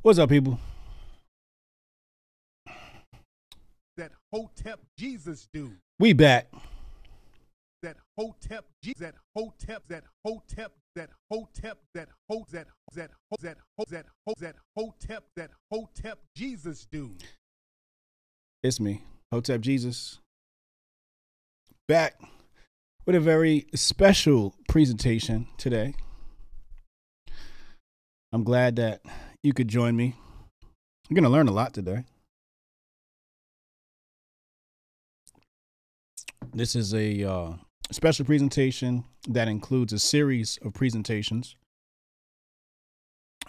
What's up, people? That Hotep Jesus dude. We back. That Hotep that Hotep that Hotep that Hotep that Hotep that Hotep that Hotep Jesus dude. It's me, Hotep Jesus. Back with a very special presentation today. I'm glad that you could join me. I'm going to learn a lot today. This is a special presentation that includes a series of presentations.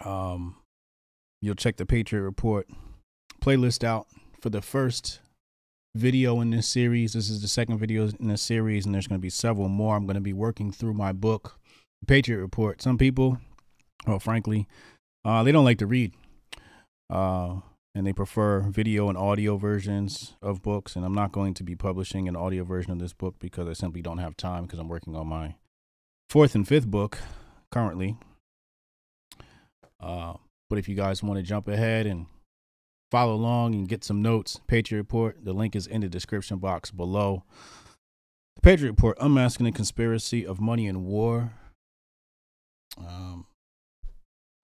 You'll check the Patriot Report playlist out for the first video in this series. This is the second video in this series, and there's going to be several more. I'm going to be working through my book, Patriot Report. Some people, well, frankly, they don't like to read, and they prefer video and audio versions of books. And I'm not going to be publishing an audio version of this book because I simply don't have time, because I'm working on my fourth and fifth book currently. But if you guys want to jump ahead and follow along and get some notes, Patriot Report, the link is in the description box below. The Patriot Report, Unmasking the Conspiracy of Money and War.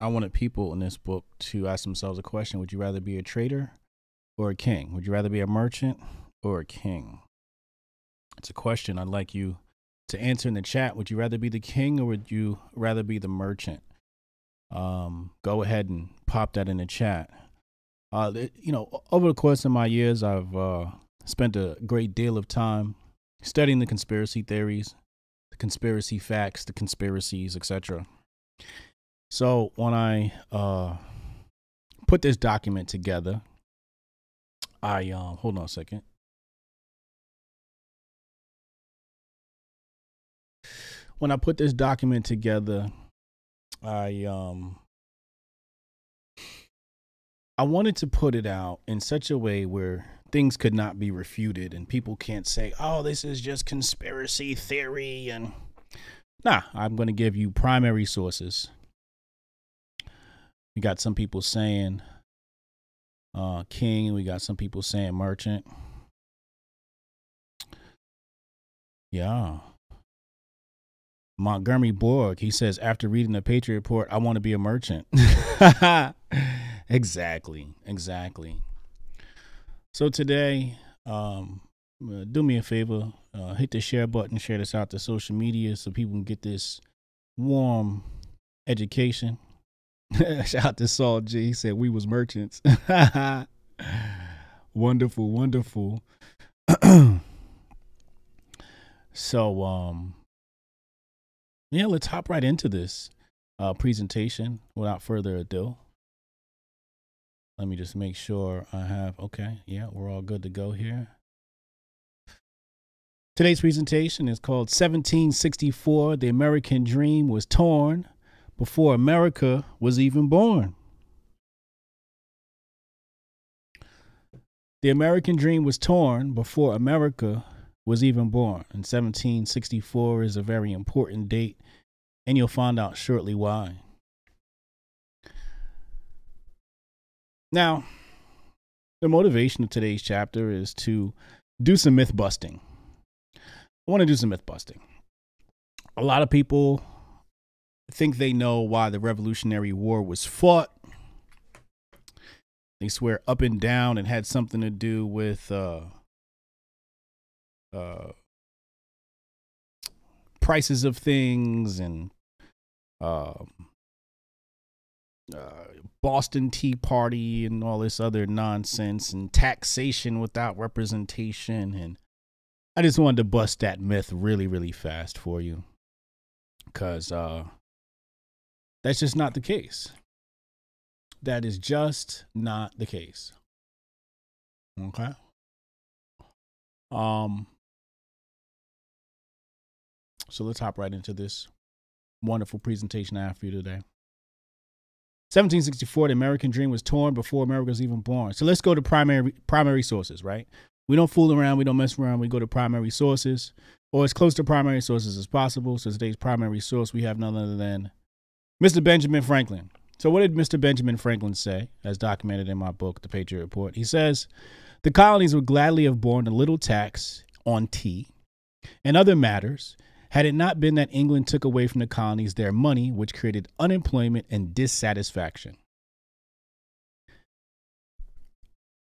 I wanted people in this book to ask themselves a question. Would you rather be a trader or a king? Would you rather be a merchant or a king? It's a question I'd like you to answer in the chat. Would you rather be the king or would you rather be the merchant? Go ahead and pop that in the chat. You know, over the course of my years, I've spent a great deal of time studying the conspiracy theories, the conspiracy facts, the conspiracies, etc. So when I put this document together, I hold on a second. When I put this document together, I wanted to put it out in such a way where things could not be refuted and people can't say, oh, this is just conspiracy theory. And nah, I'm going to give you primary sources. We got some people saying king. We got some people saying merchant. Yeah. Montgomery Borg, he says, after reading the Patriot Report, I want to be a merchant. Exactly. So today, do me a favor, hit the share button, share this out to social media so people can get this warm education. Shout out to Saul G. He said we was merchants. Wonderful. So, yeah, let's hop right into this presentation without further ado. Let me just make sure I have, okay, yeah, we're all good to go here. Today's presentation is called 1764, The American Dream Was Torn Before America Was Even Born. The American dream was torn before America was even born. And 1764 is a very important date, and you'll find out shortly why. Now, the motivation of today's chapter is to do some myth busting. I want to do some myth busting. A lot of people think they know why the Revolutionary War was fought. They swear up and down it had something to do with prices of things and Boston Tea Party and all this other nonsense and taxation without representation. And I just wanted to bust that myth really fast for you, because that's just not the case. That is just not the case. Okay. So let's hop right into this wonderful presentation I have for you today. 1764, the American dream was torn before America was even born. So let's go to primary sources, right? We don't fool around. We don't mess around. We go to primary sources, or as close to primary sources as possible. So today's primary source, we have none other than Mr. Benjamin Franklin. So what did Mr. Benjamin Franklin say, as documented in my book, The Patriot Report? He says, the colonies would gladly have borne a little tax on tea and other matters had it not been that England took away from the colonies their money, which created unemployment and dissatisfaction.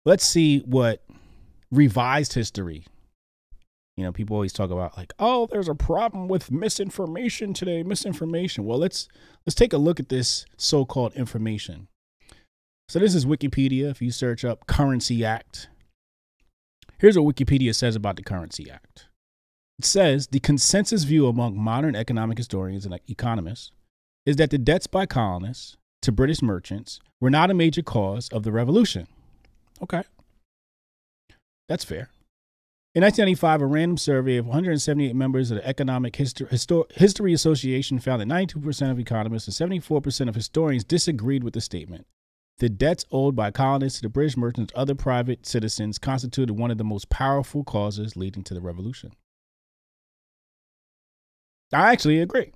Let's see what revised history. You know, people always talk about like, oh, there's a problem with misinformation today, misinformation. Well, let's take a look at this so-called information. So this is Wikipedia. If you search up Currency Act, here's what Wikipedia says about the Currency Act. It says the consensus view among modern economic historians and economists is that the debts by colonists to British merchants were not a major cause of the revolution. Okay. That's fair. In 1995, a random survey of 178 members of the Economic History Association found that 92% of economists and 74% of historians disagreed with the statement. The debts owed by colonists to the British merchants and other private citizens constituted one of the most powerful causes leading to the revolution. I actually agree.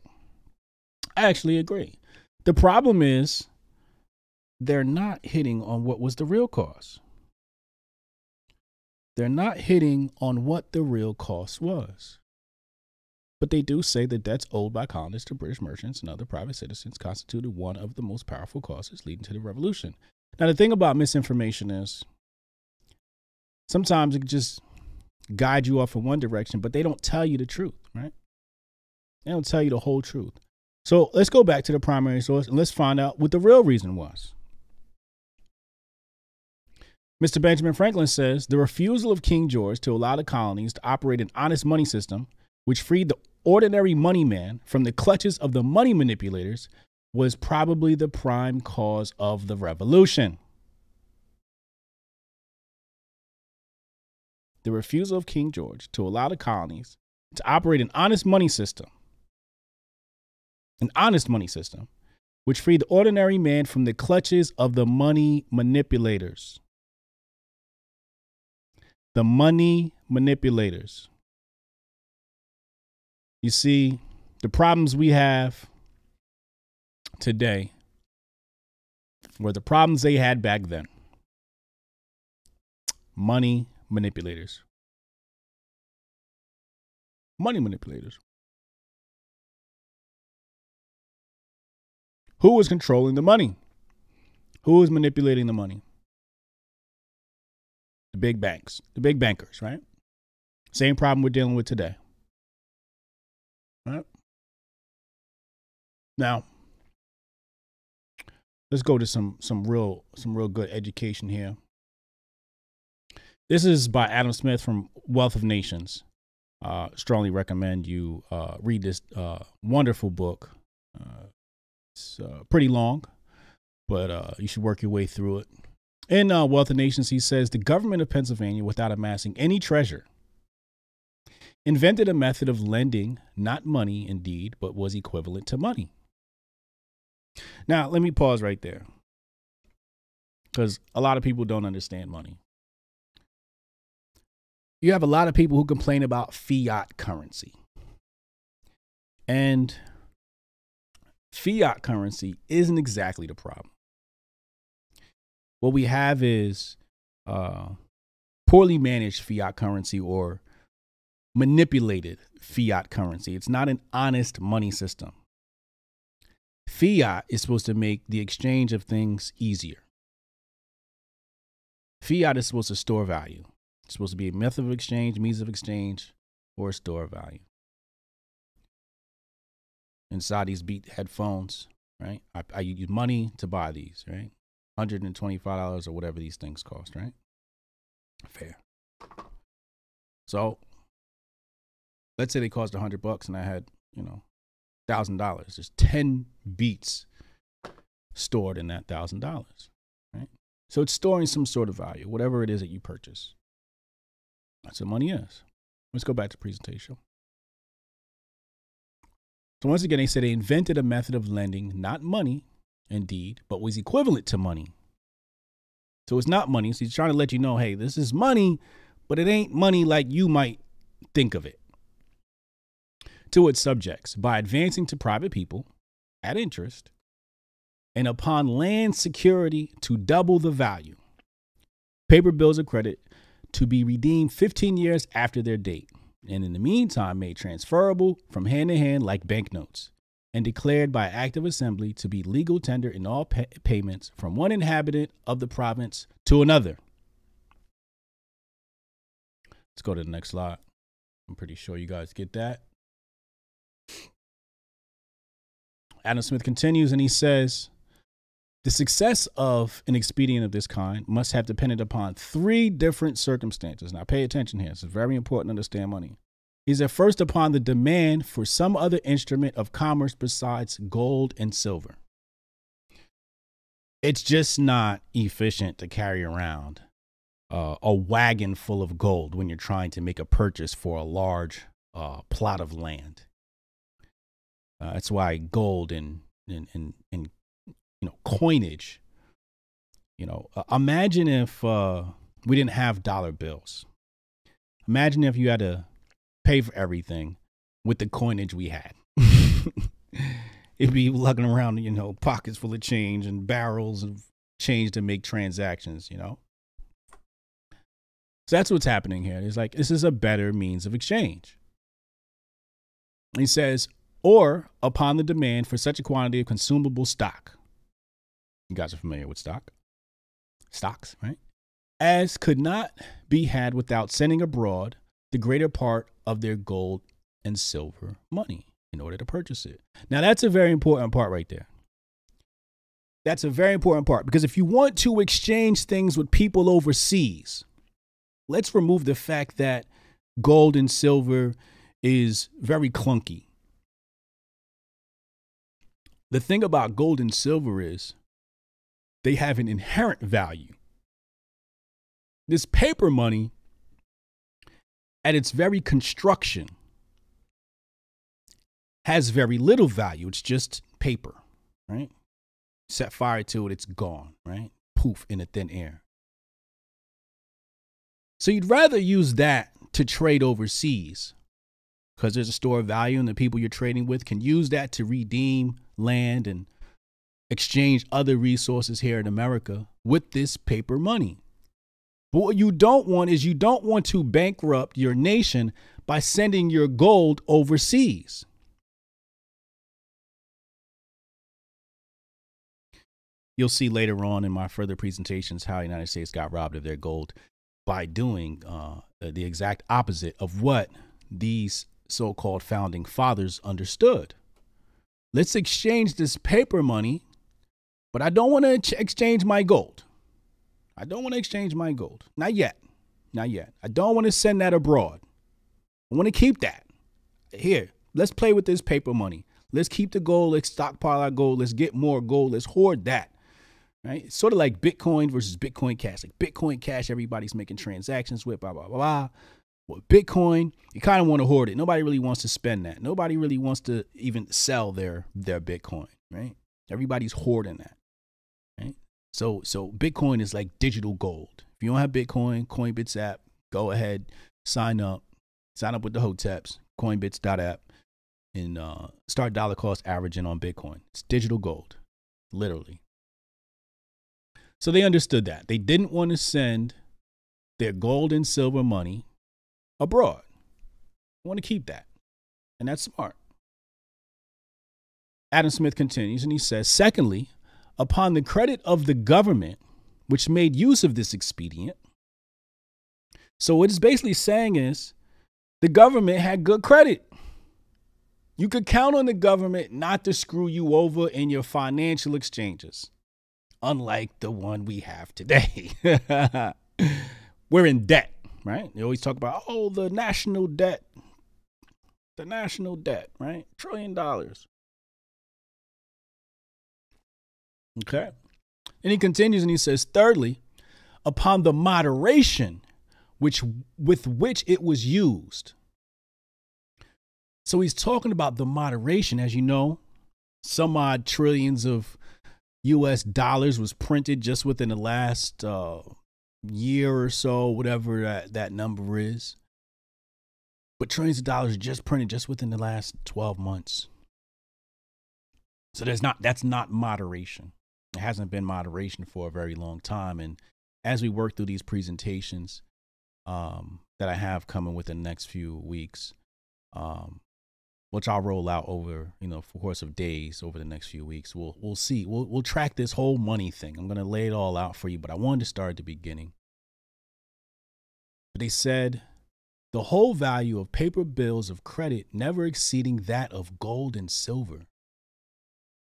The problem is they're not hitting on what was the real cause. They're not hitting on what the real cost was. But they do say the debts owed by colonists to British merchants and other private citizens constituted one of the most powerful causes leading to the revolution. Now, the thing about misinformation is sometimes it can just guide you off in one direction, but they don't tell you the truth, right? They don't tell you the whole truth. So let's go back to the primary source and let's find out what the real reason was. Mr. Benjamin Franklin says the refusal of King George to allow the colonies to operate an honest money system, which freed the ordinary money man from the clutches of the money manipulators, was probably the prime cause of the revolution. The refusal of King George to allow the colonies to operate an honest money system, which freed the ordinary man from the clutches of the money manipulators. The money manipulators. You see, the problems we have today were the problems they had back then. Money manipulators. Money manipulators. Who was controlling the money? Who was manipulating the money? The big banks, the big bankers, right? Same problem we're dealing with today. Right? Now, let's go to some real good education here. This is by Adam Smith from Wealth of Nations. Strongly recommend you read this wonderful book. It's pretty long, but you should work your way through it. In Wealth of Nations, he says, the government of Pennsylvania, without amassing any treasure, invented a method of lending, not money indeed, but was equivalent to money. Now, let me pause right there, because a lot of people don't understand money. You have a lot of people who complain about fiat currency. And fiat currency isn't exactly the problem. What we have is poorly managed fiat currency or manipulated fiat currency. It's not an honest money system. Fiat is supposed to make the exchange of things easier. Fiat is supposed to store value. It's supposed to be a method of exchange, means of exchange, or store value. Inside these Beat headphones, right? I use money to buy these, right? $125 or whatever these things cost, right? Fair. So let's say they cost $100 and I had, $1,000. There's 10 beats stored in that $1,000, right? So it's storing some sort of value, whatever it is that you purchase. That's what money is. Let's go back to the presentation. So once again, they said they invented a method of lending, not money, indeed, but was equivalent to money. So it's not money. So he's trying to let you know, hey, this is money, but it ain't money like you might think of it. To its subjects, by advancing to private people at interest and upon land security to double the value. Paper bills of credit to be redeemed 15 years after their date, and in the meantime made transferable from hand to hand like banknotes, and declared by act of assembly to be legal tender in all payments from one inhabitant of the province to another. Let's go to the next slide. I'm pretty sure you guys get that. Adam Smith continues and he says, the success of an expedient of this kind must have depended upon three different circumstances. Now pay attention here. It's very important to understand money. He said, first, upon the demand for some other instrument of commerce besides gold and silver. It's just not efficient to carry around a wagon full of gold when you're trying to make a purchase for a large plot of land. That's why gold and coinage. Imagine if we didn't have dollar bills. Imagine if you had to pay for everything with the coinage we had. It'd be lugging around, pockets full of change and barrels of change to make transactions, So that's what's happening here. It's like, this is a better means of exchange. He says, or upon the demand for such a quantity of consumable stock. You guys are familiar with stocks, right? As could not be had without sending abroad the greater part of their gold and silver money in order to purchase it. Now, that's a very important part right there. That's a very important part, because if you want to exchange things with people overseas, let's remove the fact that gold and silver is very clunky. The thing about gold and silver is they have an inherent value. This paper money, at its very construction, has very little value. It's just paper, right? Set fire to it, it's gone, right? Poof, in the thin air. So you'd rather use that to trade overseas because there's a store of value and the people you're trading with can use that to redeem land and exchange other resources here in America with this paper money. But what you don't want is you don't want to bankrupt your nation by sending your gold overseas. You'll see later on in my further presentations how the United States got robbed of their gold by doing the exact opposite of what these so-called founding fathers understood. Let's exchange this paper money, but I don't want to exchange my gold. I don't want to exchange my gold. Not yet. Not yet. I don't want to send that abroad. I want to keep that. Here, let's play with this paper money. Let's keep the gold. Let's stockpile our gold. Let's get more gold. Let's hoard that. Right? It's sort of like Bitcoin versus Bitcoin Cash. Like Bitcoin Cash, everybody's making transactions with, blah, blah, blah, blah. With Bitcoin, you kind of want to hoard it. Nobody really wants to spend that. Nobody really wants to even sell their Bitcoin, right? Everybody's hoarding that, right? So Bitcoin is like digital gold. If you don't have Bitcoin, Coinbits app, go ahead, sign up with the Hoteps, Coinbits.app, and start dollar cost averaging on Bitcoin. It's digital gold, literally. So they understood that. They didn't want to send their gold and silver money abroad. They want to keep that. And that's smart. Adam Smith continues and he says, secondly, upon the credit of the government, which made use of this expedient. So what it's basically saying is the government had good credit. You could count on the government not to screw you over in your financial exchanges, unlike the one we have today. We're in debt, right? They always talk about, the national debt. The national debt, right? $1 trillion. Okay. And he continues and he says, thirdly, upon the moderation with which it was used. So he's talking about the moderation. As you know, some odd trillions of US dollars was printed just within the last year or so, whatever that number is. But trillions of dollars just printed just within the last 12 months. So that's not moderation. It hasn't been moderation for a very long time. And as we work through these presentations that I have coming within the next few weeks, which I'll roll out over, for the course of days over the next few weeks, we'll see. We'll track this whole money thing. I'm going to lay it all out for you, but I wanted to start at the beginning. But they said the whole value of paper bills of credit never exceeding that of gold and silver,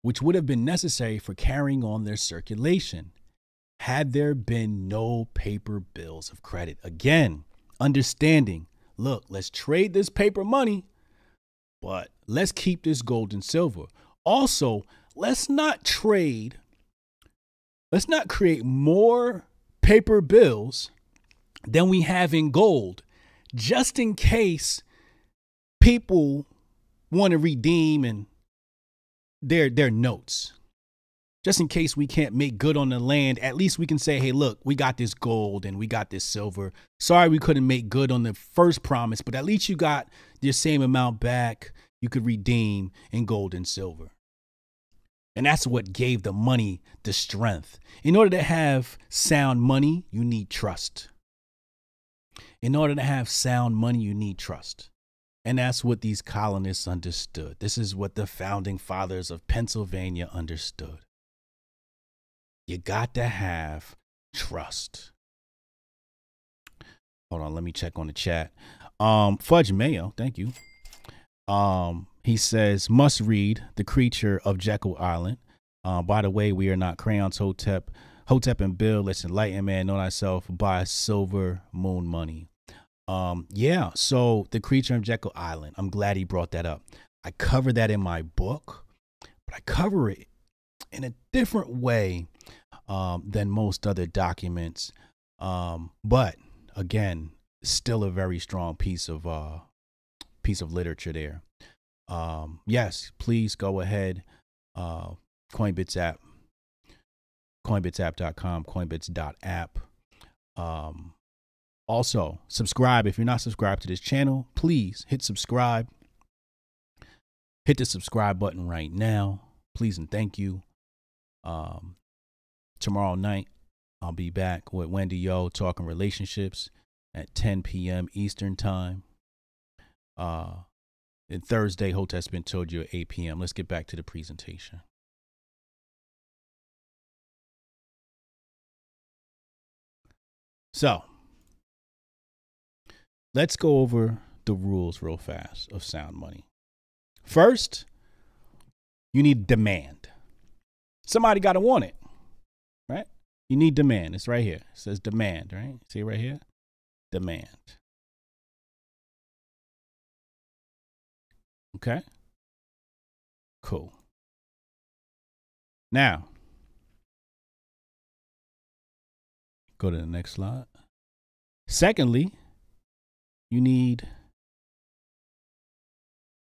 which would have been necessary for carrying on their circulation had there been no paper bills of credit. Again, understanding, look, let's trade this paper money, but let's keep this gold and silver. Also, let's not create more paper bills than we have in gold, just in case people want to redeem and their notes. Just in case we can't make good on the land, at least we can say, hey, look, we got this gold and we got this silver. Sorry we couldn't make good on the first promise, but at least you got the same amount back you could redeem in gold and silver. And that's what gave the money the strength. In order to have sound money, you need trust. In order to have sound money, you need trust. And that's what these colonists understood. This is what the founding fathers of Pennsylvania understood. You got to have trust. Hold on, let me check on the chat. Fudge Mayo, thank you. He says, must read The Creature of Jekyll Island. By the way, we are not crayons, Hotep and Bill. Let's enlighten man, know thyself, buy silver moon money. Yeah, so The Creature of Jekyll Island. I'm glad he brought that up. I cover that in my book, but I cover it in a different way than most other documents. But again, still a very strong piece of literature there. Yes, please go ahead. Coinbits app, coinbitsapp.com, coinbits.app. Also, subscribe. If you're not subscribed to this channel, please hit subscribe. Hit the subscribe button right now. Please and thank you. Tomorrow night, I'll be back with Wendy Yo talking relationships at 10 p.m. Eastern time. And Thursday, Hotep's been told you at 8 p.m. Let's get back to the presentation. So, let's go over the rules real fast of sound money. First, you need demand. Somebody got to want it, right? You need demand. It's right here. It says demand, right? See it right here? Demand. Okay. Cool. Now, go to the next slide. Secondly, you need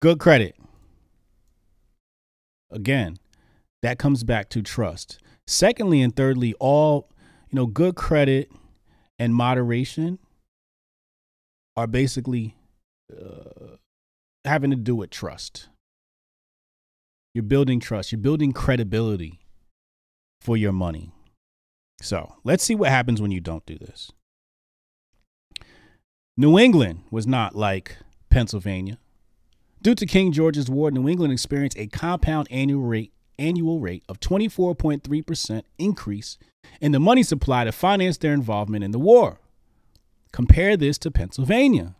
good credit. Again, that comes back to trust. Secondly and thirdly, all, good credit and moderation are basically having to do with trust. You're building trust. You're building credibility for your money. So let's see what happens when you don't do this. New England was not like Pennsylvania. Due to King George's War, New England experienced a compound annual rate of 24.3% increase in the money supply to finance their involvement in the war. Compare this to Pennsylvania.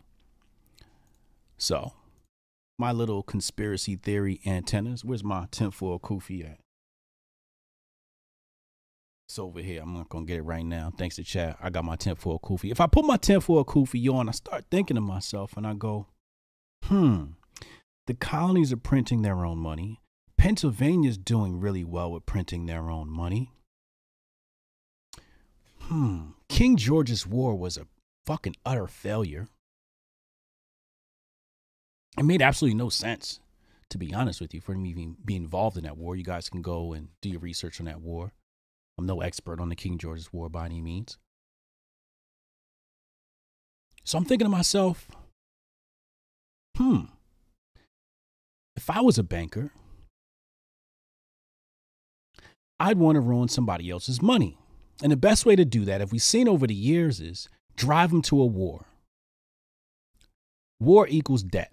So, my little conspiracy theory antennas. Where's my tinfoil kufi at? It's over here. I'm not going to get it right now. Thanks to chat. I got my tinfoil kufi. If I put my tinfoil kufi on, I start thinking to myself and I go, the colonies are printing their own money. Pennsylvania's doing really well with printing their own money. King George's War was a fucking utter failure. It made absolutely no sense, to be honest with you, for me even be involved in that war. You guys can go and do your research on that war. I'm no expert on the King George's War by any means. So I'm thinking to myself, if I was a banker, I'd want to ruin somebody else's money. And the best way to do that, if we've seen over the years, is drive them to a war. War equals debt.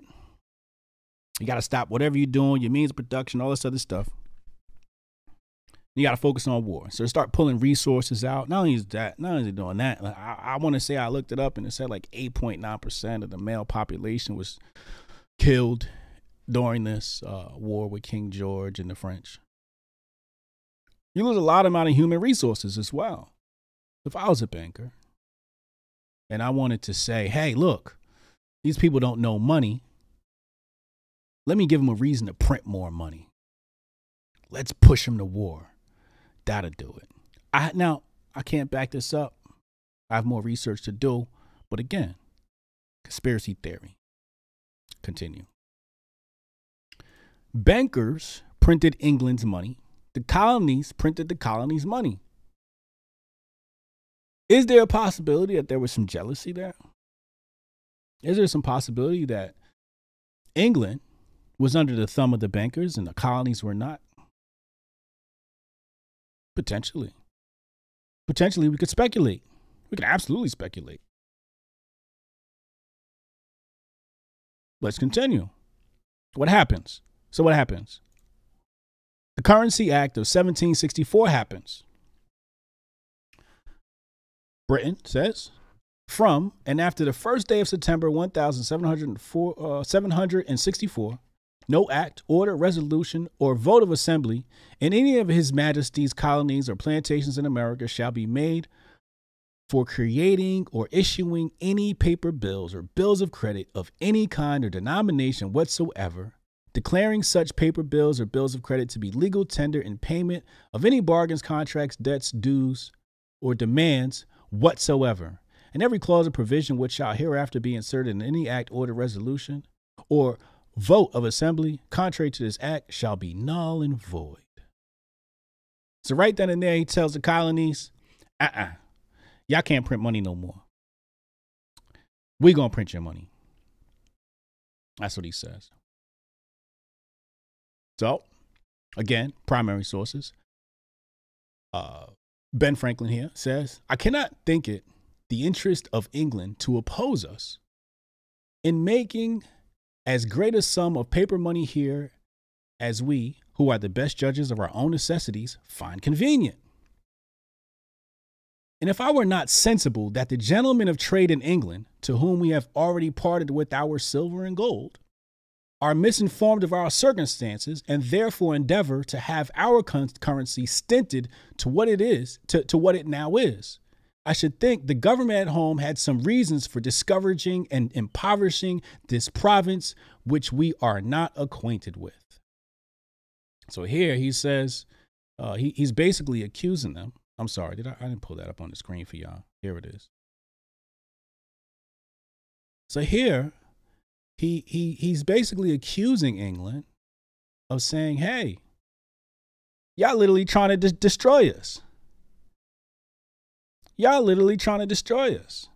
You got to stop whatever you're doing, your means of production, all this other stuff. You got to focus on war. So start pulling resources out. Not only is that, not only is it doing that, like I want to say I looked it up and it said like 8.9% of the male population was killed during this war with King George and the French. You lose a lot amount of human resources as well. If I was a banker and I wanted to say, hey, look, these people don't know money. Let me give them a reason to print more money. Let's push them to war. That'll do it. I can't back this up. I have more research to do. But again, conspiracy theory. Continue. Bankers printed England's money. The colonies printed the colonies' money. Is there a possibility that there was some jealousy there? Is there some possibility that England was under the thumb of the bankers and the colonies were not? Potentially. Potentially, we could speculate. We could absolutely speculate. Let's continue. What happens? So what happens? The Currency Act of 1764 happens. Britain says, from and after the first day of September 1764, no act, order, resolution, or vote of assembly in any of His Majesty's colonies or plantations in America shall be made for creating or issuing any paper bills or bills of credit of any kind or denomination whatsoever, declaring such paper bills or bills of credit to be legal tender in payment of any bargains, contracts, debts, dues, or demands whatsoever, and every clause or provision which shall hereafter be inserted in any act, order, resolution, or vote of assembly contrary to this act shall be null and void. So right then and there, he tells the colonies, y'all can't print money no more. We're going to print your money. That's what he says. So, again, primary sources. Ben Franklin here says, I cannot think it the interest of England to oppose us in making as great a sum of paper money here as we, who are the best judges of our own necessities, find convenient. And if I were not sensible that the gentlemen of trade in England, to whom we have already parted with our silver and gold, are misinformed of our circumstances and therefore endeavor to have our currency stinted to what it is, to what it now is, I should think the government at home had some reasons for discouraging and impoverishing this province, which we are not acquainted with. So here he says, he's basically accusing them. I'm sorry, I didn't pull that up on the screen for y'all. Here it is. So here, he's basically accusing England of saying, hey, y'all literally trying to destroy us. Y'all literally trying to destroy us.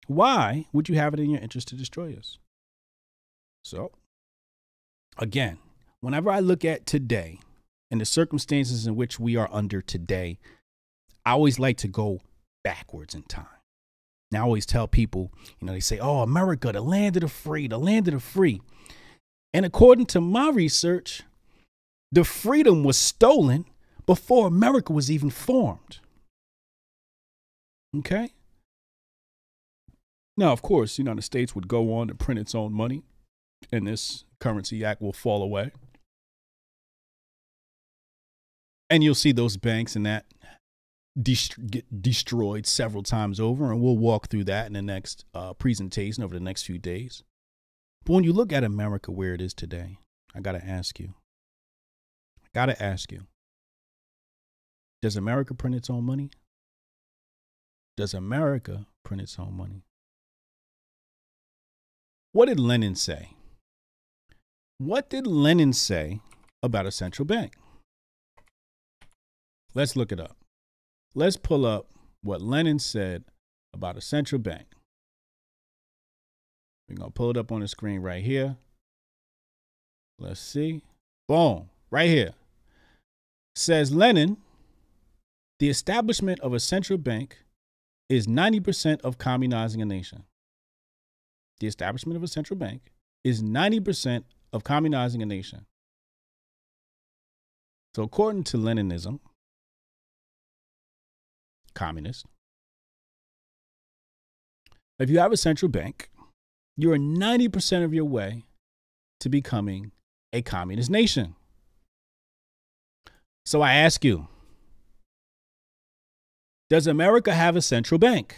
Why would you have it in your interest to destroy us? So, again, whenever I look at today and the circumstances in which we are under today, I always like to go backwards in time. And I always tell people, they say, oh, America, the land of the free, the land of the free. And according to my research, the freedom was stolen before America was even formed. Okay. Now, of course, the United States would go on to print its own money, and this Currency Act will fall away. And you'll see those banks and that get destroyed several times over, and we'll walk through that in the next presentation over the next few days. But when you look at America where it is today, I got to ask you, does America print its own money? Does America print its own money? What did Lenin say? What did Lenin say about a central bank? Let's look it up. Let's pull up what Lenin said about a central bank. We're going to pull it up on the screen right here. Let's see. Boom. Right here. Says Lenin The establishment of a central bank is 90% of communizing a nation. The establishment of a central bank is 90% of communizing a nation. So according to Leninism, communist, if you have a central bank, you are 90% of your way to becoming a communist nation. So I ask you, does America have a central bank?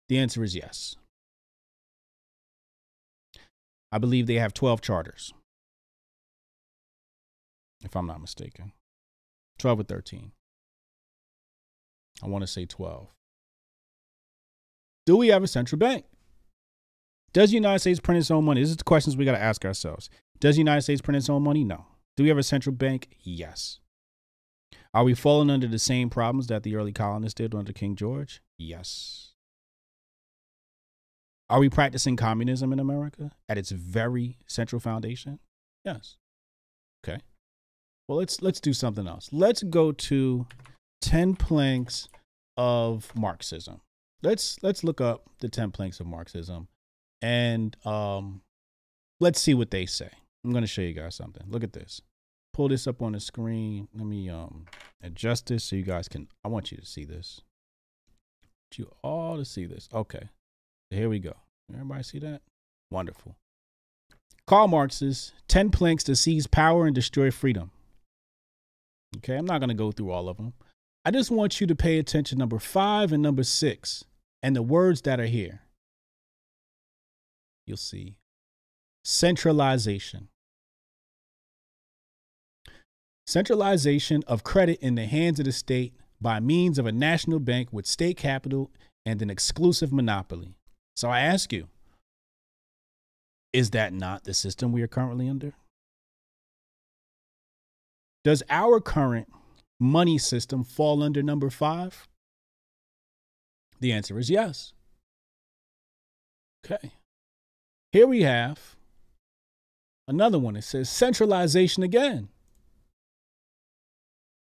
The answer is yes. I believe they have 12 charters, if I'm not mistaken. 12 or 13. I want to say 12. Do we have a central bank? Does the United States print its own money? This is the questions we got to ask ourselves. Does the United States print its own money? No. Do we have a central bank? Yes. Are we falling under the same problems that the early colonists did under King George? Yes. Are we practicing communism in America at its very central foundation? Yes. Okay. Well, let's do something else. Let's go to 10 planks of Marxism. Let's look up the 10 planks of Marxism, and let's see what they say. I'm going to show you guys something. Look at this. Pull this up on the screen. Let me adjust this so you guys can. I want you to see this. I want you all to see this. Okay. Here we go. Everybody see that? Wonderful. Karl Marx's 10 planks to seize power and destroy freedom. Okay, I'm not going to go through all of them. I just want you to pay attention number 5 and number 6 and the words that are here. You'll see. Centralization. Centralization of credit in the hands of the state by means of a national bank with state capital and an exclusive monopoly. So I ask you, is that not the system we are currently under? Does our current money system fall under number 5? The answer is yes. Okay. Here we have another one. It says centralization again.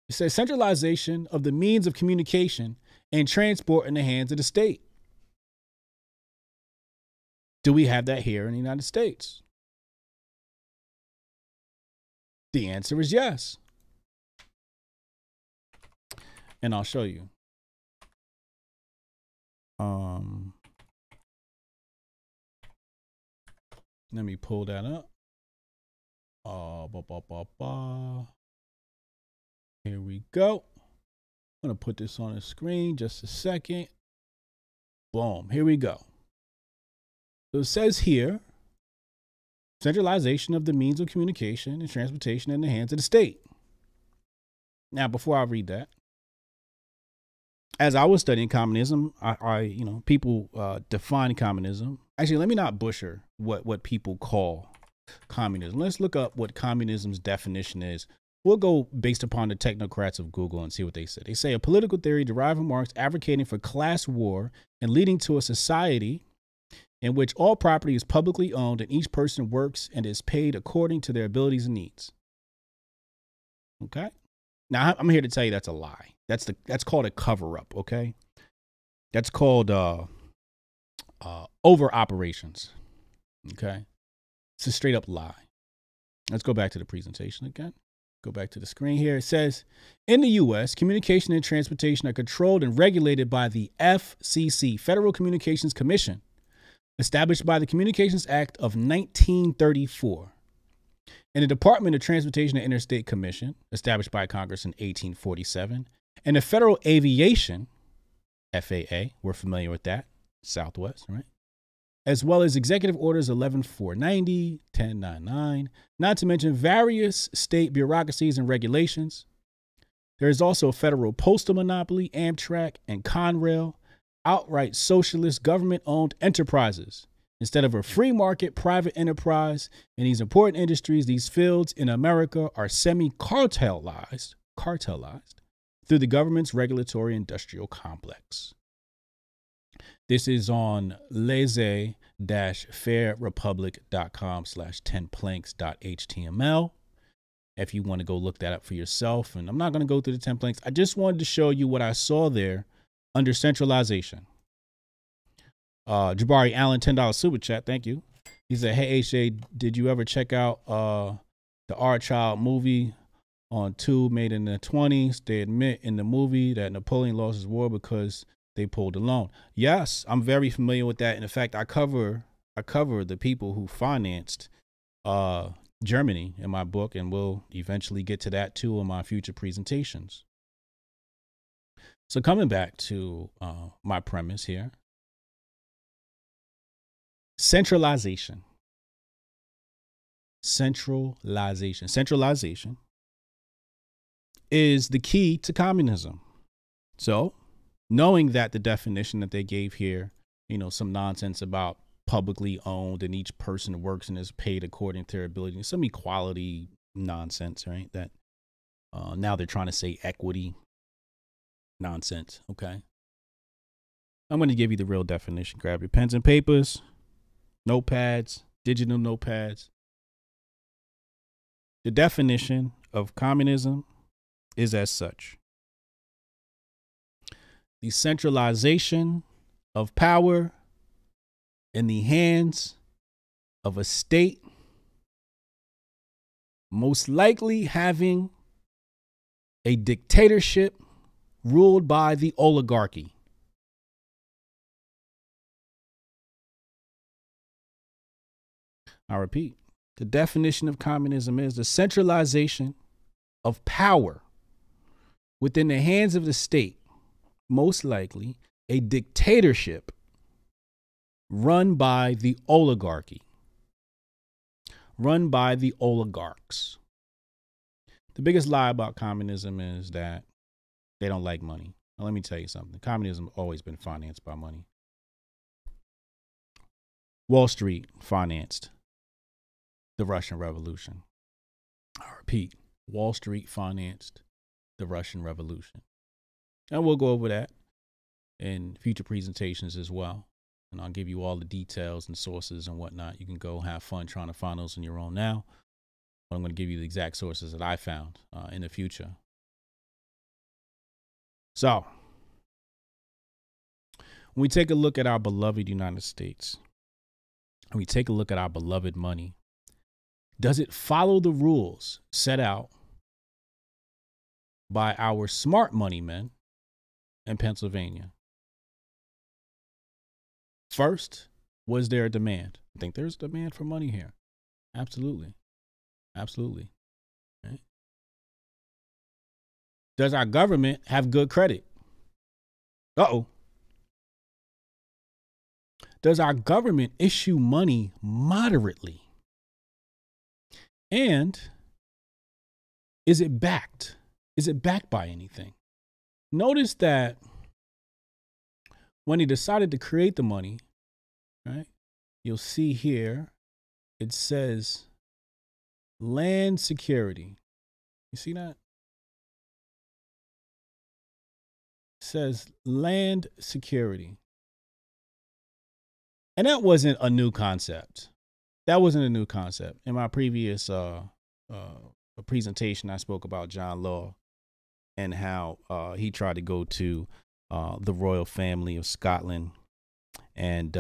It says centralization of the means of communication and transport in the hands of the state. Do we have that here in the United States? The answer is yes. And I'll show you. Let me pull that up. Here we go. I'm going to put this on the screen just a second. Boom. Here we go. So it says here, centralization of the means of communication and transportation in the hands of the state. Now, before I read that, as I was studying communism, people define communism. Actually, let me not butcher what people call communism. Let's look up what communism's definition is. We'll go based upon the technocrats of Google and see what they say. They say a political theory derived from Marx advocating for class war and leading to a society in which all property is publicly owned and each person works and is paid according to their abilities and needs. Okay? Now, I'm here to tell you that's a lie. That's called a cover-up, okay? That's called over operations, okay? It's a straight-up lie. Let's go back to the presentation again. Go back to the screen here. It says, in the U.S., communication and transportation are controlled and regulated by the FCC, Federal Communications Commission, established by the Communications Act of 1934, and the Department of Transportation and Interstate Commission, established by Congress in 1847, and the Federal Aviation, FAA, we're familiar with that, Southwest, right? As well as Executive Orders 11490, 1099, not to mention various state bureaucracies and regulations. There is also a federal postal monopoly, Amtrak, and Conrail, outright socialist government-owned enterprises. Instead of a free market private enterprise in these important industries, these fields in America are semi-cartelized through the government's regulatory industrial complex. This is on laissez-fairrepublic.com/10planks.html. if you want to go look that up for yourself. And I'm not going to go through the 10 planks. I just wanted to show you what I saw there under centralization. Jabari Allen, $10 super chat. Thank you. He said, hey, HA, did you ever check out the Our Child movie on Tube made in the 20s? They admit in the movie that Napoleon lost his war because they pulled a loan. Yes, I'm very familiar with that. And in fact, I cover the people who financed Germany in my book, and we'll eventually get to that too in my future presentations. So coming back to my premise here, centralization is the key to communism. So knowing that the definition that they gave here, some nonsense about publicly owned and each person works and is paid according to their ability, some equality nonsense, right? That now they're trying to say equity nonsense. Okay. I'm going to give you the real definition. Grab your pens and papers, notepads, digital notepads. The definition of communism is as such: the centralization of power in the hands of a state, most likely having a dictatorship ruled by the oligarchy. I repeat, the definition of communism is the centralization of power within the hands of the state, most likely a dictatorship run by the oligarchy, run by the oligarchs. The biggest lie about communism is that they don't like money. Now, let me tell you something. Communism has always been financed by money. Wall Street financed the Russian Revolution. I repeat, Wall Street financed the Russian Revolution. And we'll go over that in future presentations as well. And I'll give you all the details and sources and whatnot. You can go have fun trying to find those on your own now. But I'm going to give you the exact sources that I found in the future. So, when we take a look at our beloved United States, and we take a look at our beloved money, does it follow the rules set out by our smart money men in Pennsylvania? First, was there a demand? I think there's a demand for money here. Absolutely. Absolutely. Right? Does our government have good credit? Uh-oh. Does our government issue money moderately? And is it backed? Is it backed by anything? Notice that when he decided to create the money, right, you'll see here, it says land security. You see that? It says land security. And that wasn't a new concept. That wasn't a new concept. In my previous presentation, I spoke about John Law and how he tried to go to the royal family of Scotland and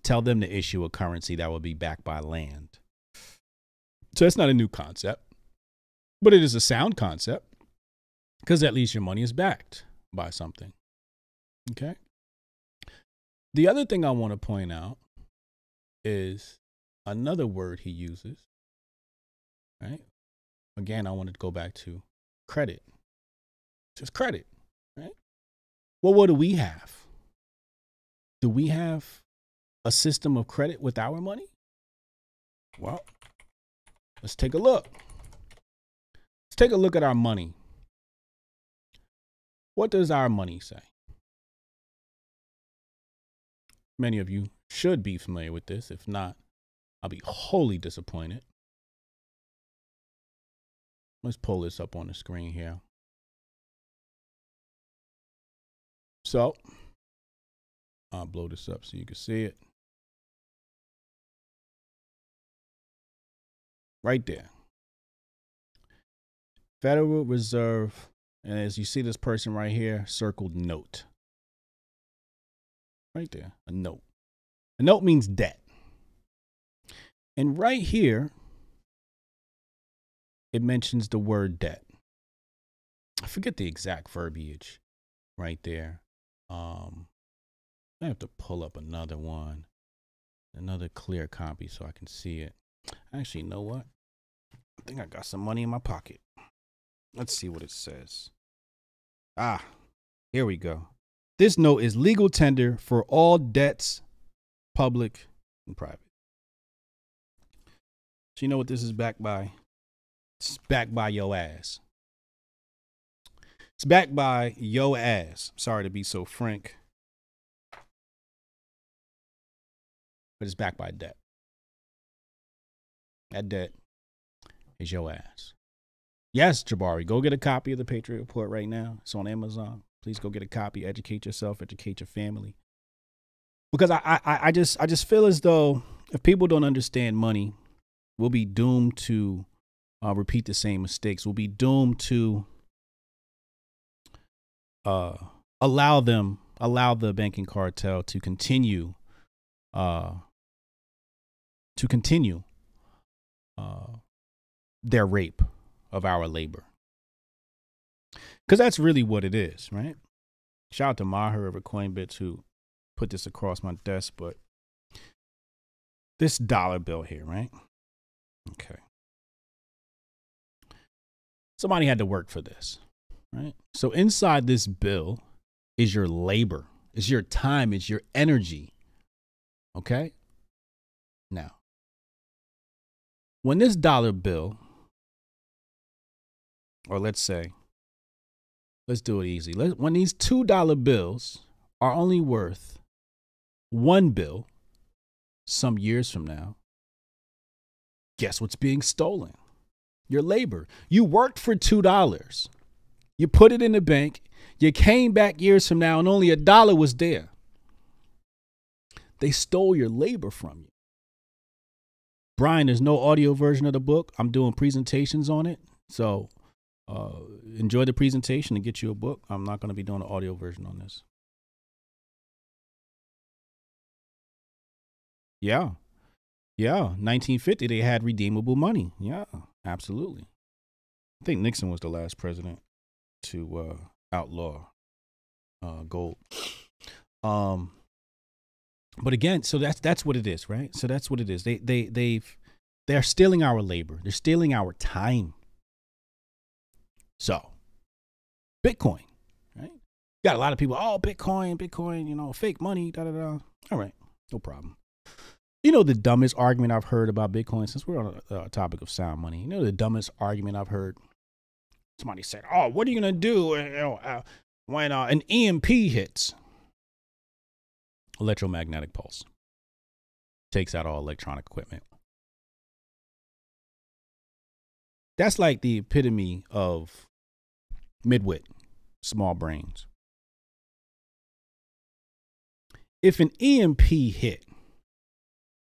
tell them to issue a currency that would be backed by land. So it's not a new concept, but it is a sound concept because at least your money is backed by something. Okay. The other thing I want to point out is another word he uses, right? Again, I wanted to go back to credit. Just credit, right? Well, what do we have? Do we have a system of credit with our money? Well, let's take a look. Let's take a look at our money. What does our money say? Many of you should be familiar with this. If not, I'll be wholly disappointed. Let's pull this up on the screen here. So I'll blow this up so you can see it. Right there. Federal Reserve. And as you see this person right here, circled note. Right there, a note. A note means debt. And right here, it mentions the word debt. I forget the exact verbiage right there. I have to pull up another one, another clear copy so I can see it. Actually, you know what? I think I got some money in my pocket. Let's see what it says. Ah, here we go. This note is legal tender for all debts, public and private. So you know what this is backed by? It's backed by your ass. It's backed by your ass. Sorry to be so frank. But it's backed by debt. That debt is your ass. Yes, Jabari, go get a copy of the Patriot Report right now. It's on Amazon. Please go get a copy. Educate yourself. Educate your family. Because I just feel as though if people don't understand money, we'll be doomed to repeat the same mistakes. We'll be doomed to allow the banking cartel to continue their rape of our labor. Because that's really what it is, right? Shout out to Maher over Coinbits who put this across my desk, but this dollar bill here, right? Okay. Somebody had to work for this, right? So inside this bill is your labor, is your time, is your energy. Okay? Now, when this dollar bill, or let's do it easy. When these $2 bills are only worth one bill some years from now, guess what's being stolen? Your labor. You worked for $2. You put it in the bank. You came back years from now and only $1 was there. They stole your labor from you. Brian, there's no audio version of the book. I'm doing presentations on it. So enjoy the presentation and get you a book. I'm not going to be doing an audio version on this. Yeah. 1950, they had redeemable money. Yeah, absolutely. I think Nixon was the last president to outlaw gold. But again, so that's what it is, right? So that's what it is. They're stealing our labor. They're stealing our time. So, Bitcoin, right? Got a lot of people, oh, Bitcoin, fake money, da-da-da. All right, no problem. You know the dumbest argument I've heard about Bitcoin, since we're on a topic of sound money, you know the dumbest argument I've heard? Somebody said, oh, what are you going to do when an EMP hits? Electromagnetic pulse. Takes out all electronic equipment. That's like the epitome of midwit, small brains. If an EMP hit,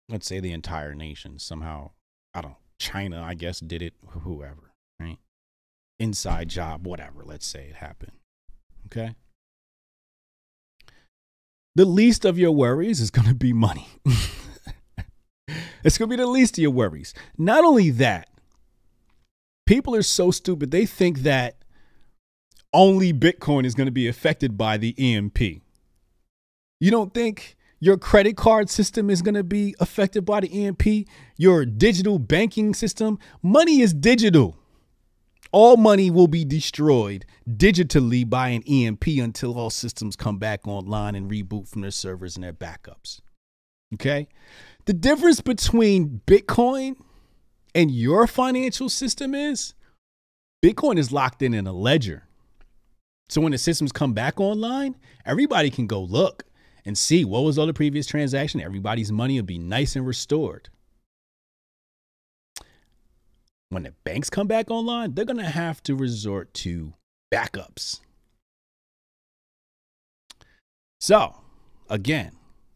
let's say the entire nation somehow, China, I guess, did it, whoever, right? Inside job, whatever, let's say it happened. Okay. The least of your worries is going to be money. It's going to be the least of your worries. Not only that, people are so stupid, they think that only Bitcoin is going to be affected by the EMP. You don't think your credit card system is going to be affected by the EMP? Your digital banking system? Money is digital. All money will be destroyed digitally by an EMP until all systems come back online and reboot from their servers and their backups. Okay? The difference between Bitcoin and your financial system is Bitcoin is locked in a ledger. So when the systems come back online, everybody can go look and see what was all the previous transaction. Everybody's money will be nice and restored. When the banks come back online, they're going to have to resort to backups. So, again,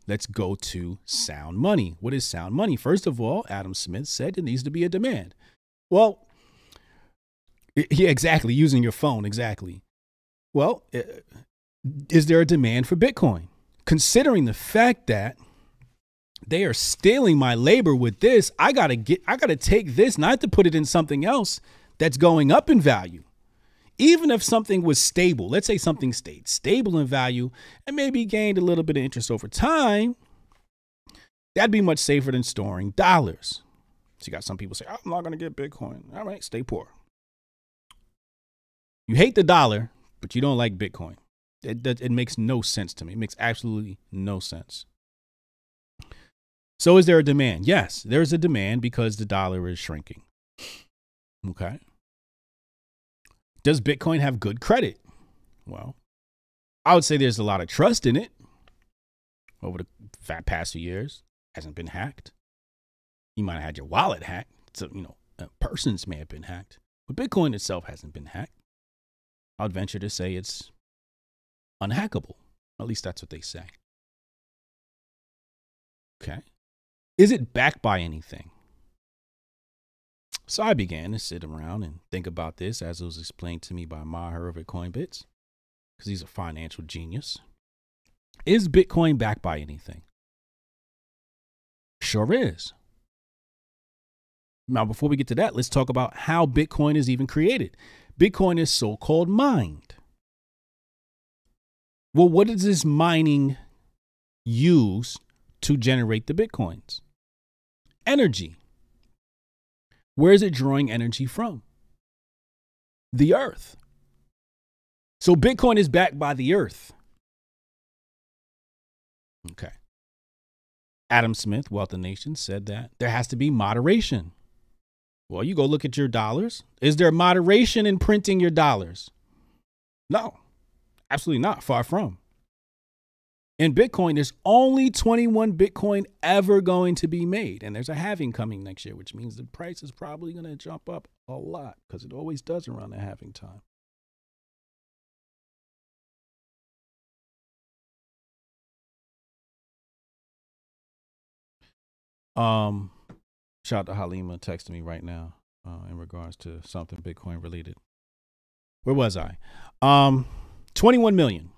let's go to sound money. What is sound money? First of all, Adam Smith said there needs to be a demand. Well, Yeah, exactly. Using your phone. Exactly. Well, is there a demand for Bitcoin? Considering the fact that they are stealing my labor with this, I gotta take this, not to put it in something else that's going up in value. Even if something was stable, let's say something stayed stable in value and maybe gained a little bit of interest over time, that'd be much safer than storing dollars. So you got some people say, I'm not going to get Bitcoin. All right, stay poor. You hate the dollar, but you don't like Bitcoin. It makes no sense to me. It makes absolutely no sense. So is there a demand? Yes, there's a demand because the dollar is shrinking. Okay. Does Bitcoin have good credit? Well, I would say there's a lot of trust in it over the past few years. Hasn't been hacked. You might have had your wallet hacked. So, persons may have been hacked. But Bitcoin itself hasn't been hacked. I'd venture to say it's unhackable. At least that's what they say. Okay. Is it backed by anything? So I began to sit around and think about this as it was explained to me by Maher over at Coinbits, because he's a financial genius. Is Bitcoin backed by anything? Sure is. Now, before we get to that, let's talk about how Bitcoin is even created. Bitcoin is so-called mined. Well, what does this mining use to generate the Bitcoins? Energy. Where is it drawing energy from? The earth. So Bitcoin is backed by the earth. Okay. Adam Smith, Wealth of Nations, said that there has to be moderation. Well, you go look at your dollars. Is there moderation in printing your dollars? No, absolutely not. Far from. In Bitcoin, there's only 21 Bitcoin ever going to be made. And there's a halving coming next year, which means the price is probably going to jump up a lot because it always does around the halving time. Shout out to Halima texting me right now in regards to something Bitcoin related. Where was I? 21 million.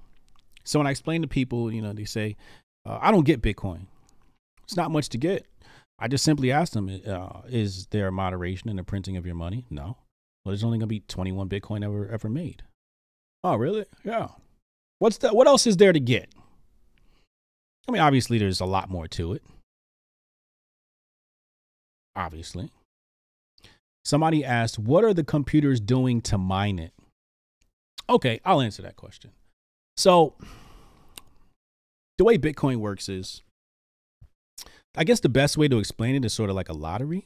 So when I explain to people, they say, I don't get Bitcoin. It's not much to get. I just simply ask them, is there moderation in the printing of your money? No. Well, there's only going to be 21 Bitcoin ever made. Oh, really? Yeah. What else is there to get? I mean, obviously, there's a lot more to it. Obviously. Somebody asked, what are the computers doing to mine it? Okay, I'll answer that question. So the way Bitcoin works is, I guess the best way to explain it is sort of like a lottery.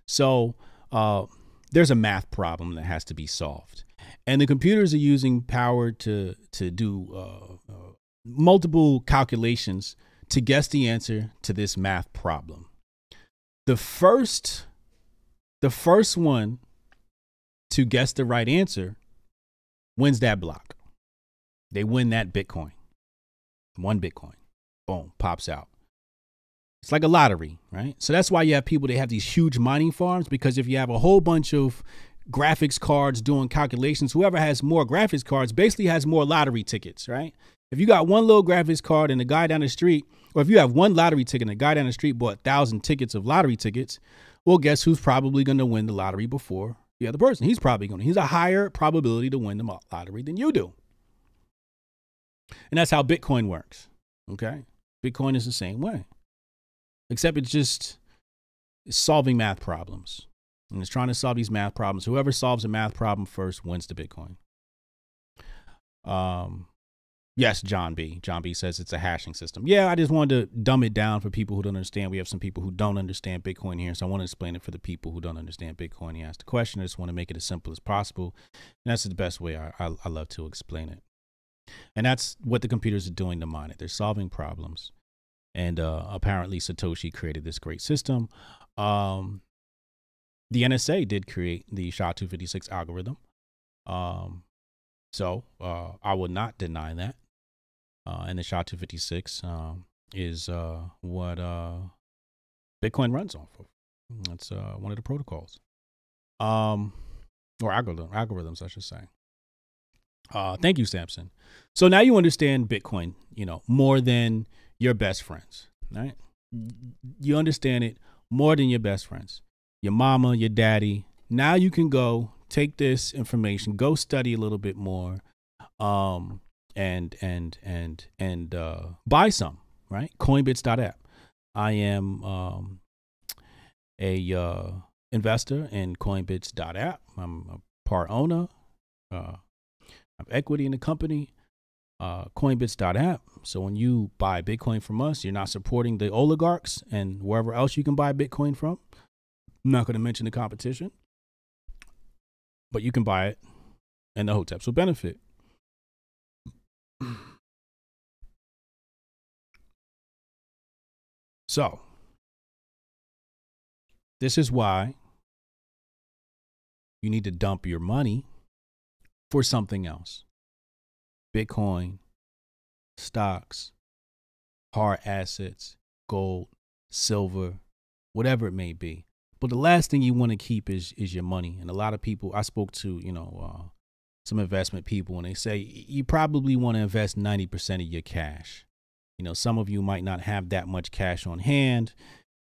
So there's a math problem that has to be solved. And the computers are using power to do multiple calculations to guess the answer to this math problem. The first one to guess the right answer wins that block. They win that Bitcoin. 1 Bitcoin. Boom, pops out. It's like a lottery, right? So that's why you have people, they have these huge mining farms, because if you have a whole bunch of graphics cards doing calculations, whoever has more graphics cards basically has more lottery tickets, right? If you got one little graphics card and the guy down the street, or if you have one lottery ticket and the guy down the street bought 1,000 tickets of lottery tickets, well, guess who's probably going to win the lottery before the other person? He's a higher probability to win the lottery than you do. And that's how Bitcoin works. Okay. Bitcoin is the same way, except it's solving math problems, and it's trying to solve these math problems. Whoever solves a math problem first wins the Bitcoin. Yes, John B. John B says it's a hashing system. Yeah, I just wanted to dumb it down for people who don't understand. We have some people who don't understand Bitcoin here, so I want to explain it for the people who don't understand Bitcoin. He asked the question. I just want to make it as simple as possible, and that's the best way I love to explain it. And that's what the computers are doing to mine it. They're solving problems. And apparently Satoshi created this great system. The NSA did create the SHA-256 algorithm. So I would not deny that. And the SHA-256 is what Bitcoin runs off of. That's one of the protocols. or algorithms, I should say. Thank you, Samson. So now you understand Bitcoin, more than your best friends, right? You understand it more than your best friends, your mama, your daddy. Now you can go take this information, go study a little bit more, and buy some, right? Coinbits.app. I am a investor in Coinbits.app. I'm a part owner. I have equity in the company. Coinbits.app. So when you buy Bitcoin from us, you're not supporting the oligarchs and wherever else you can buy Bitcoin from. I'm not going to mention the competition, but you can buy it and the Hoteps will benefit. So this is why you need to dump your money for something else. Bitcoin, stocks, hard assets, gold, silver, whatever it may be. But the last thing you want to keep is your money. And a lot of people, I spoke to, some investment people, and they say you probably want to invest 90% of your cash. Some of you might not have that much cash on hand,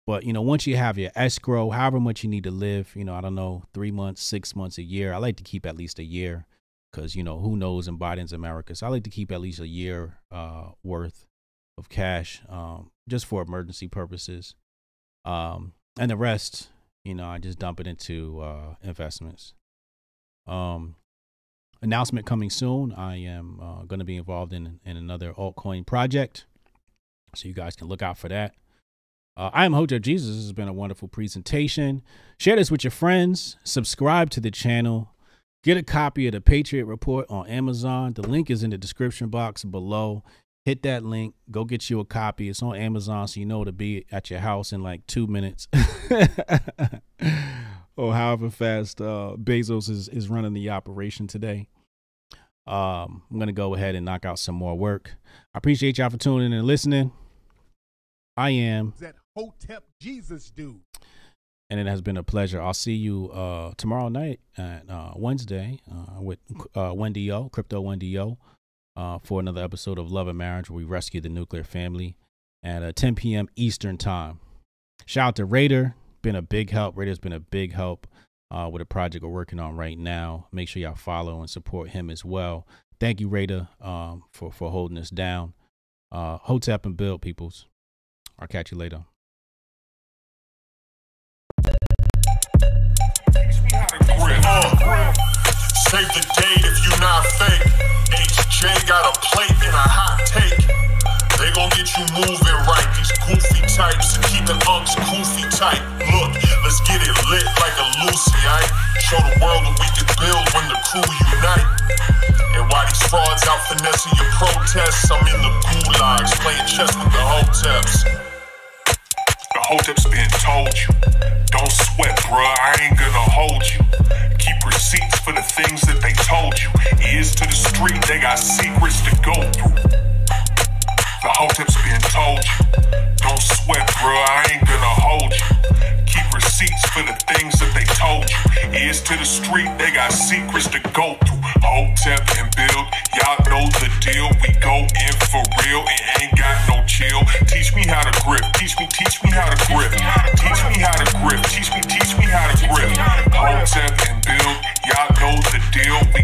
but, once you have your escrow, however much you need to live, I don't know, 3 months, 6 months, a year. I like to keep at least a year. Because, who knows in Biden's America. So I like to keep at least a year worth of cash just for emergency purposes. And the rest, I just dump it into investments. Announcement coming soon. I am going to be involved in another altcoin project. So you guys can look out for that. I am Hotep Jesus. This has been a wonderful presentation. Share this with your friends. Subscribe to the channel. Get a copy of the Patriot Report on Amazon. The link is in the description box below. Hit that link. Go get you a copy. It's on Amazon, so you know to be at your house in like 2 minutes. Or however fast Bezos is running the operation today. I'm going to go ahead and knock out some more work. I appreciate y'all for tuning in and listening. I am that Hotep Jesus dude. And it has been a pleasure. I'll see you tomorrow night at Wednesday with Wendy O, Crypto Wendy O, for another episode of Love and Marriage, where we rescue the nuclear family at 10 p.m. Eastern time. Shout out to Raider. Been a big help. Raider's been a big help with a project we're working on right now. Make sure y'all follow and support him as well. Thank you, Raider, for holding us down. Hotep and build, peoples. I'll catch you later. Save the date if you not fake. HJ got a plate and a hot take. They gon' get you moving right. These goofy types keeping unks goofy tight. Look, let's get it lit like a Lucy, aight? Show the world what we can build when the crew unite. And while these frauds out finessing your protests, I'm in the gulags playing chess with the Hoteps. The Hoteps been told you. Don't sweat, bruh, I ain't gonna hold you. Keep receipts for the things that they told you. Ears to the street, they got secrets to go through. The Hoteps been told you. Don't sweat, bruh, I ain't gonna hold you. Keep receipts for the things that they told you. Ears to the street, they got secrets to go through. Hotep and build, y'all know the deal. We go in for real and ain't got no chill. Teach me how to grip, teach me how to grip. Teach me how to grip, teach me how to grip. Hotep and build, y'all know the deal. We